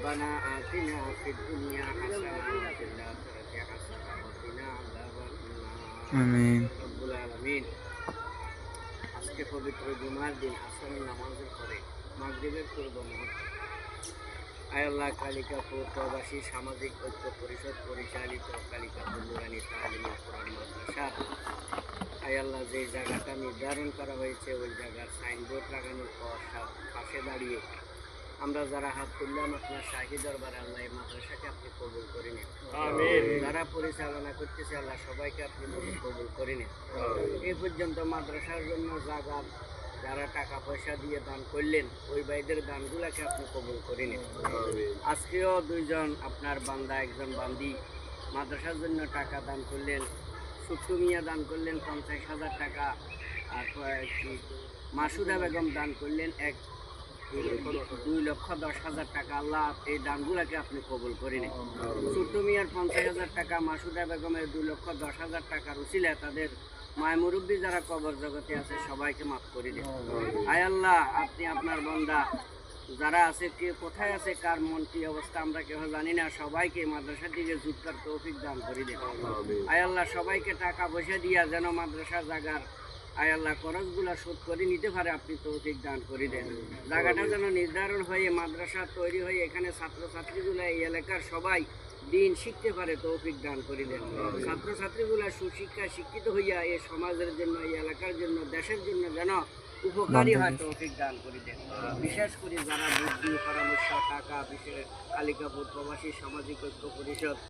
ربنا آتنا في الدنيا حسنة وفي الآخرة حسنة وقنا عذاب النار آمين رب العالمين। আজকে পবিত্র জুমার দিন আসরের নামাজের পরে মাগরিবের পূর্ব মুহূর্তে আয় আল্লাহ কালিকাপুর প্রবাসী সামাজিক ঐক্য পরিষদ পরিচালিত কালিকাপুর নুরানি তালিমুল কোরআন মাদ্রাসা আয় আল্লাহ যে জায়গাটা নির্ধারণ করা হয়েছে ওই জায়গার সাইনবোর্ড লাগানোর পর পাশে দাঁড়িয়ে আমরা যারা হাত তুললাম আপনার শাহী দরবারে আল্লাহ এই মাদ্রাসাকে আপনি কবুল করে নিন। যারা পরিচালনা করতেছে আল্লাহ সবাইকে আপনি কবুল করে নিন। এই পর্যন্ত মাদ্রাসার জন্য জায়গা যারা টাকা পয়সা দিয়ে দান করলেন ওই ভাইদের দানগুলোকে আপনি কবুল করে নিন। আজকেও দুইজন আপনার বান্দা একজন বান্দি মাদ্রাসার জন্য টাকা দান করলেন। সুট্টু মিয়া দান করলেন 50,000 টাকা, আর মাসুদা বেগম দান করলেন 2,10,000 টাকা। আল্লাহ এই দানগুলোকে আপনি কবুল করে নিন। ছোট্ট মিয়ার 50,000 টাকা, মাসুদা বেগমের 2,10,000 টাকার উসিলা তাদের মায় মুরব্বী যারা কবর জগতে আছে সবাইকে মাফ করে দিন। আয় আল্লাহ আপনি আপনার বান্দা যারা আছে কে কোথায় আছে কার মন কি অবস্থা আমরা কেউ জানি না, সবাইকে মাদ্রাসার দিকে জুটকার তৌফিক দান করে দেন। আয় আল্লাহ সবাইকে টাকা পয়সা দিয়া যেন মাদ্রাসা জায়গার আয় আল্লাহ খরচগুলা শোধ করে নিতে পারে আপনি তৌফিক দান করে দেন। জায়গাটা যেন নির্ধারণ হয়ে মাদ্রাসা তৈরি হয়ে এখানে ছাত্রছাত্রীগুলা এই এলাকার সবাই দিন শিখতে পারে তৌফিক দান করে দেন। ছাত্রছাত্রীগুলা সুশিক্ষা শিক্ষিত হইয়া এই সমাজের জন্য এই এলাকার জন্য দেশের জন্য যেন উপকারী হয় তৌফিক দান করে দেন। বিশেষ করে যারা বুদ্ধি পরামর্শ টাকা বিশেষ কালিকাপুর প্রবাসী সামাজিক ঐক্য পরিষদ